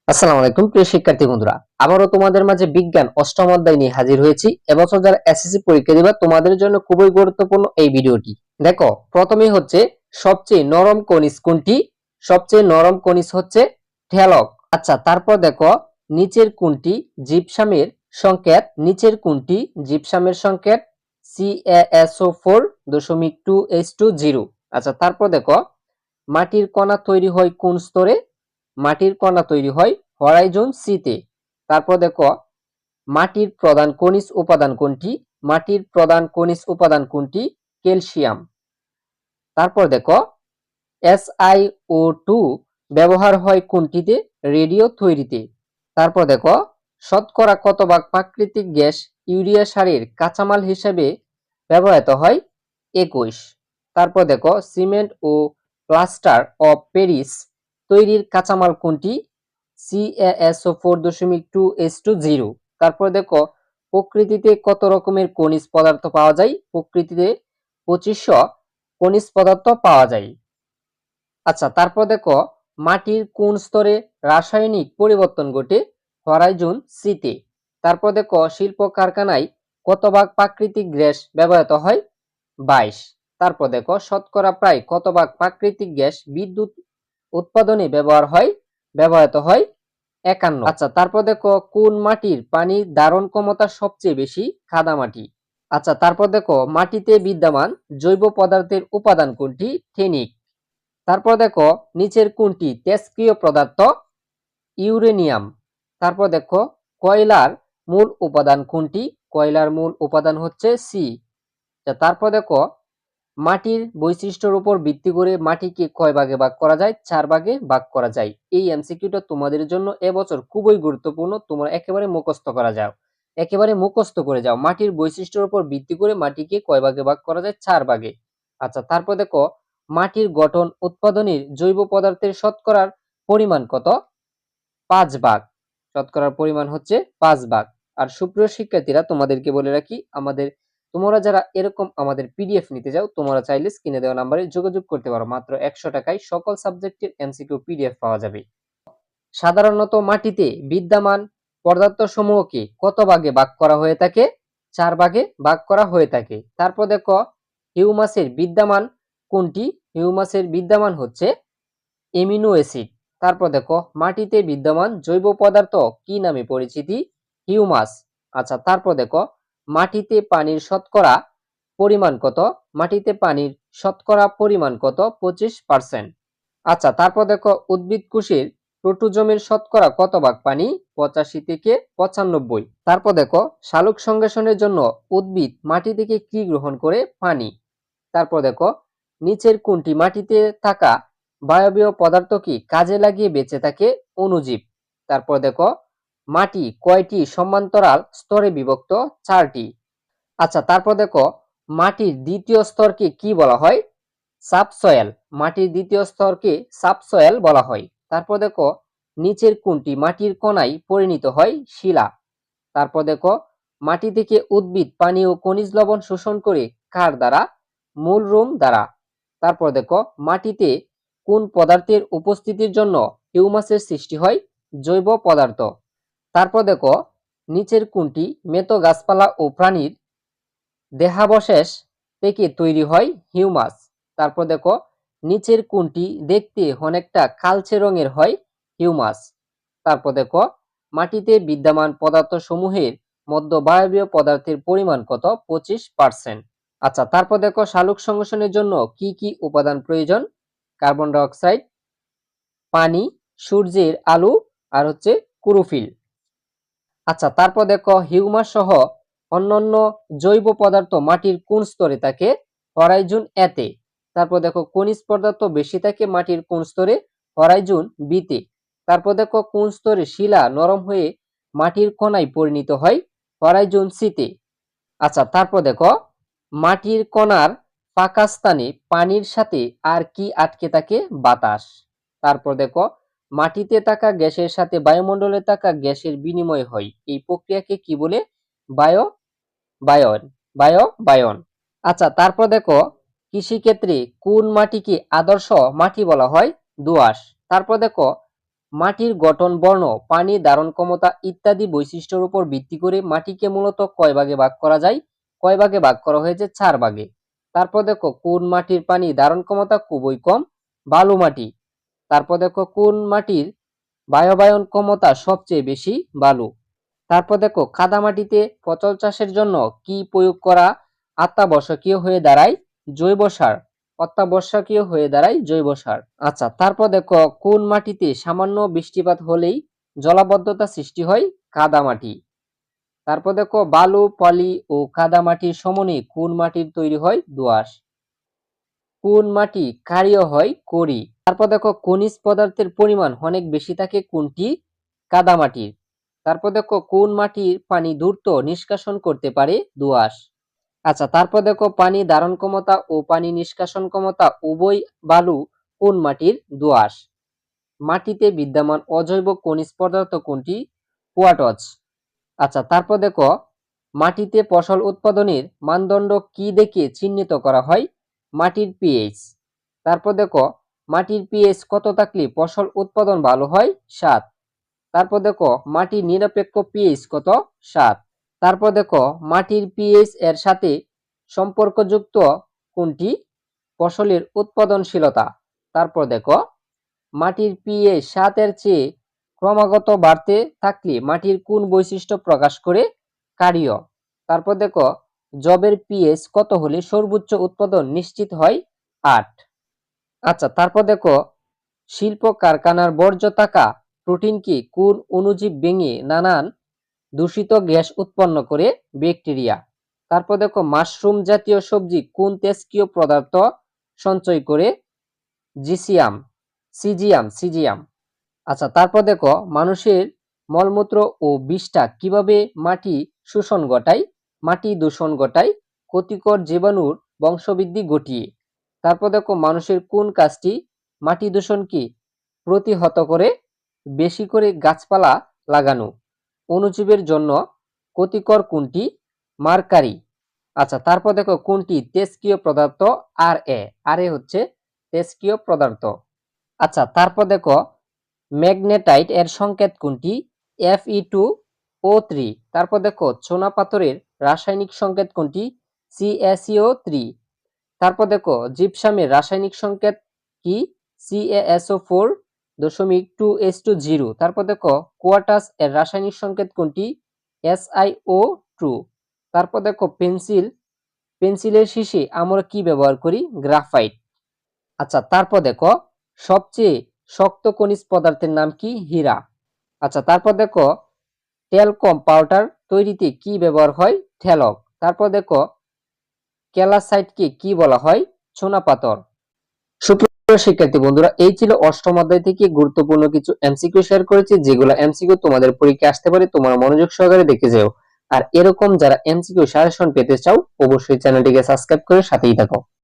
আসসালামু আলাইকুম প্রিয় শিক্ষার্থী বন্ধুরা, আবারও তোমাদের মাঝে বিজ্ঞান অষ্টম অধ্যায় নিয়ে হাজির হয়েছি। এবছর যারা এসএসসি পরীক্ষা দিবা তোমাদের জন্য খুবই গুরুত্বপূর্ণ এই ভিডিওটি। দেখো, প্রথমেই হচ্ছে সবচেয়ে নরম কনিজ কোনটি? সবচেয়ে নরম কনিজ হচ্ছে ঢেলক। আচ্ছা, তারপর দেখো নিচের কোনটি জিপসামের সংকেত? নিচের কোনটি জিপসামের সংকেত? CaSO4.2H20। আচ্ছা, তারপর দেখো মাটির কণা তৈরি হয় কোন স্তরে? মাটির কণা তৈরি হয় হরাইজন সিতে। তারপর দেখো মাটির প্রধান খনিজ উপাদান কোনটি? মাটির প্রধান খনিজ উপাদান কোনটি? ক্যালসিয়াম। তারপর দেখো SiO2 ব্যবহার হয় কোনটিতে? রেডিও তৈরিতে। তারপর দেখো শতকরা কত ভাগ প্রাকৃতিক গ্যাস ইউরিয়া সারের কাঁচামাল হিসেবে ব্যবহৃত হয়? 21। তারপর দেখো সিমেন্ট ও প্লাস্টার অফ প্যারিস তৈরির কাঁচামাল কোনটি? CaSO4.2H20। তারপর দেখো প্রকৃতিতে কত রকমের খনিজ পদার্থ পাওয়া যায়? প্রকৃতিতে 2500 খনিজ পদার্থ পাওয়া যায়। আচ্ছা, তারপর দেখো মাটির কোন স্তরে রাসায়নিক পরিবর্তন ঘটে? হরাইজন সিতে। তারপর দেখো শিল্প কারখানায় কত ভাগ প্রাকৃতিক গ্যাস ব্যবহৃত হয়? 22। তারপর দেখো শতকরা প্রায় কত ভাগ প্রাকৃতিক গ্যাস বিদ্যুৎ উৎপাদনে ব্যবহৃত হয়? 51। আচ্ছা, তারপর দেখো কোন মাটির পানির ধারণ ক্ষমতা সবচেয়ে বেশি? কাদা মাটি। আচ্ছা, তারপর দেখো মাটিতে বিদ্যমান জৈব পদার্থের উপাদান কোনটি? ফেনিক। তারপর দেখো নিচের কোনটি তেজস্ক্রিয় পদার্থ? ইউরেনিয়াম। তারপর দেখো কয়লার মূল উপাদান কোনটি? কয়লার মূল উপাদান হচ্ছে সি। তারপর দেখো মাটির বৈশিষ্ট্যের উপর ভিত্তি করে মাটিকে কয় ভাগে ভাগ করা যায়? 4 ভাগে ভাগ করা যায়। এই এমসিকিউটা তোমাদের জন্য এবছর খুবই গুরুত্বপূর্ণ। তোমরা একেবারে মুখস্থ করে যাও। মাটির বৈশিষ্ট্যের উপর ভিত্তি করে মাটিকে কয় ভাগে ভাগ করা যায়? 4 ভাগে। আচ্ছা, তারপর দেখো মাটির গঠন উৎপাদনের জৈব পদার্থের শতকরার পরিমাণ কত? 5 ভাগ। শতকরার পরিমাণ হচ্ছে 5 ভাগ। আর সুপ্রিয় শিক্ষার্থীরা, তোমাদেরকে বলে রাখি, তোমরা যারা এরকম আমাদের পিডিএফ নিতে যাও, তোমরা চাইলে স্ক্রিনে দেওয়া নাম্বারে যোগাযোগ করতে পারো। মাত্র 100 টাকায় সকল সাবজেক্টের এমসিকিউ পিডিএফ পাওয়া যাবে। সাধারণত মাটিতে বিদ্যমান পদার্থসমূহকে কত ভাগে ভাগ করা হয়ে থাকে? 4 ভাগে ভাগ করা হয়ে থাকে। তারপর দেখো হিউমাসের বিদ্যমান কোনটি? হিউমাসের বিদ্যমান হচ্ছে এমিনো অ্যাসিড। তারপর দেখো মাটিতে বিদ্যমান জৈব পদার্থ কি নামে পরিচিতি? হিউমাস। আচ্ছা, তারপর দেখো মাটিতে পানির শতকরা পরিমাণ কত? মাটিতে পানির শতকরা পরিমাণ কত? 25%। আচ্ছা, তারপর দেখো উদ্ভিদ কোষের প্রোটোজোমের শতকরা কত ভাগ পানি? 85 থেকে 95। তারপর দেখো সালোক সংশ্লেষণের জন্য উদ্ভিদ মাটি থেকে কি গ্রহণ করে? পানি। তারপর দেখো নিচের কোনটি মাটিতে থাকা বায়বীয় পদার্থকে কাজে লাগিয়ে বেঁচে থাকে? অণুজীব। তারপর দেখো মাটি কয়টি সমান্তরাল স্তরে বিভক্ত? 4টি। আচ্ছা, তারপর দেখো মাটির দ্বিতীয় স্তরকে কি বলা হয়? সাবসয়েল। মাটির দ্বিতীয় স্তরকে সাবসয়েল বলা হয়। তারপর দেখো নিচের কোনটি মাটির কণায় পরিণত হয়? শিলা। তারপর দেখো মাটি থেকে উদ্ভিদ পানি ও খনিজ লবণ শোষণ করে কার দ্বারা? মূলরুম দ্বারা। তারপর দেখো মাটিতে কোন পদার্থের উপস্থিতির জন্য হিউমাসের সৃষ্টি হয়? জৈব পদার্থ। তারপর দেখো নিচের কোনটি মৃত গাছপালা ও প্রাণীর দেহাবশেষ থেকে তৈরি হয়? হিউমাস। তারপর দেখো নিচের কোনটি দেখতে অনেকটা কালচে রঙের হয়? হিউমাস। তারপর দেখো মাটিতে বিদ্যমান পদার্থ সমূহের মধ্যে বায়বীয় পদার্থের পরিমাণ কত? 25%। আচ্ছা, তারপর দেখো সালোক সংশ্লেষণের জন্য কি কি উপাদান প্রয়োজন? কার্বন ডাই অক্সাইড, পানি, সূর্যের আলো আর হচ্ছে ক্লোরোফিল। আচ্ছা, তারপর দেখো হিউমাস সহ অন্যান্য জৈব পদার্থ মাটির কোন স্তরে থাকে? হরাইজন এতে। তারপর দেখো খনিজ পদার্থ বেশি থাকে মাটির কোন স্তরে? হরাইজন বিতে। তারপর দেখো কোন স্তরে শিলা নরম হয়ে মাটির কণায় পরিণত হয়? হরাইজন সিতে। আচ্ছা, তারপর দেখো মাটির কণার ফাঁকা স্থানে পানির সাথে আর কি আটকে থাকে? বাতাস। তারপর দেখো মাটিতে থাকা গ্যাসের সাথে বায়ুমণ্ডলে থাকা গ্যাসের বিনিময় হয়। এই প্রক্রিয়াকে কি বলে? বায়ো বায়ন বায়ন। আচ্ছা, তারপর দেখো কৃষিক্ষেত্রে কোন মাটিকে আদর্শ মাটি বলা হয়? দোআঁশ। তারপর দেখো মাটির গঠন, বর্ণ, পানি ধারণ ক্ষমতা ইত্যাদি বৈশিষ্ট্যের উপর ভিত্তি করে মাটিকে মূলত কয় ভাগে ভাগ করা যায়? কয় ভাগে ভাগ করা হয়েছে? 4 ভাগে। তারপর দেখো কোন মাটির পানি ধারণ ক্ষমতা খুবই কম? বালু মাটি। তারপর দেখো কোন মাটির বায়বীয় ক্ষমতা সবচেয়ে বেশি? বালু। তারপর দেখো কাদা মাটিতে ফসল চাষের জন্য কি প্রয়োগ করা অত্যাবশ্যকীয় হয়ে দাঁড়ায়? জৈব সার। অত্যাবশ্যকীয় হয়ে দাঁড়ায় জৈব সার। আচ্ছা, তারপর দেখো কোন মাটিতে সামান্য বৃষ্টিপাত হলেই জলাবদ্ধতা সৃষ্টি হয়? কাদা মাটি। তারপর দেখো বালু, পলি ও কাদা মাটির সমন্বয়ে কোন মাটির তৈরি হয়? দোআঁশ। কোন মাটি ক্ষারীয় হয়? করি। তারপর দেখো খনিজ পদার্থের পরিমাণ অনেক বেশি থাকে কোনটি? কাদা মাটির। তারপর দেখো কোন মাটির পানি দ্রুত নিষ্কাশন করতে পারে? দোআঁশ। আচ্ছা, তারপর দেখো পানি ধারণ ক্ষমতা ও পানি নিষ্কাশন ক্ষমতা উভয় বালু কোন মাটির? দোআঁশ। মাটিতে বিদ্যমান অজৈব খনিজ পদার্থ কোনটি? কোয়াটজ। আচ্ছা, তারপর দেখো মাটিতে ফসল উৎপাদনের মানদণ্ড কি দেখে চিহ্নিত করা হয়? মাটির পিএইচ। তারপর দেখো মাটির পিএইচ কত থাকলে ফসল উৎপাদন ভালো হয়? 7। তারপর দেখো মাটির নিরপেক্ষ পিএইচ কত? 7। তারপর দেখো মাটির পিএইচ এর সাথে সম্পর্কযুক্ত কোনটি? ফসলের উৎপাদনশীলতা। তারপর দেখো মাটির পিএইচ 7 এর চেয়ে ক্রমাগত বাড়তে থাকলে মাটির কোন বৈশিষ্ট্য প্রকাশ করে? ক্ষারীয়। তারপর দেখো জবের পিএইচ কত হলে সর্বোচ্চ উৎপাদন নিশ্চিত হয়? 8। আচ্ছা, তারপর দেখো শিল্প কারখানার বর্জ্য থাকা প্রোটিনকে কোন অণুজীব ভেঙে নানান দূষিত গ্যাস উৎপন্ন করে? ব্যাকটেরিয়া। তারপর দেখো মাশরুম জাতীয় সবজি কোন তেজস্ক্রিয় পদার্থ সঞ্চয় করে? জিসিয়াম, সিজিয়াম। আচ্ছা, তারপর দেখো মানুষের মলমূত্র ও বিষ্ঠা কিভাবে মাটি শোষণ ঘটায়? মাটি দূষণ ঘটায় ক্ষতিকর জীবাণুর বংশবৃদ্ধি ঘটিয়ে। তারপর দেখো মানুষের কোন কাজটি মাটি দূষণকে প্রতিহত করে? বেশি করে গাছপালা লাগানো। অণুজীবের জন্য ক্ষতিকর কোনটি? মার্কারি। আচ্ছা, তারপর দেখো কোনটি তেজস্ক্রিয় পদার্থ? আর এ হচ্ছে তেজস্ক্রিয় পদার্থ। আচ্ছা, তারপর দেখো ম্যাগনেটাইট এর সংকেত কোনটি? Fe2O3। তারপর দেখো চুনা পাথরের রাসায়নিক সংকেত কোনটি? CaCO3। তারপর দেখো জিপসামের রাসায়নিক সংকেত কি? CaSO4.2H20। তারপর দেখো কোয়ার্টাজ এর রাসায়নিক সংকেত কোনটি? SiO2। তারপর দেখো পেন্সিলের শীষে আমরা কি ব্যবহার করি? গ্রাফাইট। আচ্ছা, তারপর দেখো সবচেয়ে শক্ত খনিজ পদার্থের নাম কি? হীরা। আচ্ছা, তারপর দেখো টেলকম পাউডার তৈরিতে কি ব্যবহার হয়? ঠেলক। তারপর দেখো ক্যালাসাইটকে কি বলা হয়? চুনাপাথর। সুপ্রিয় শিক্ষার্থী বন্ধুরা, এই ছিল অষ্টম অধ্যায় থেকে গুরুত্বপূর্ণ কিছু এমসিকিউ শেয়ার করেছি, যেগুলো এমসিকিউ তোমাদের পরীক্ষায় আসতে পারে। তোমরা মনোযোগ সহকারে দেখে যাও। আর এরকম যারা এমসিকিউ সাজেশন পেতে চাও, অবশ্যই চ্যানেলটিকে সাবস্ক্রাইব করে সাথেই থাকো।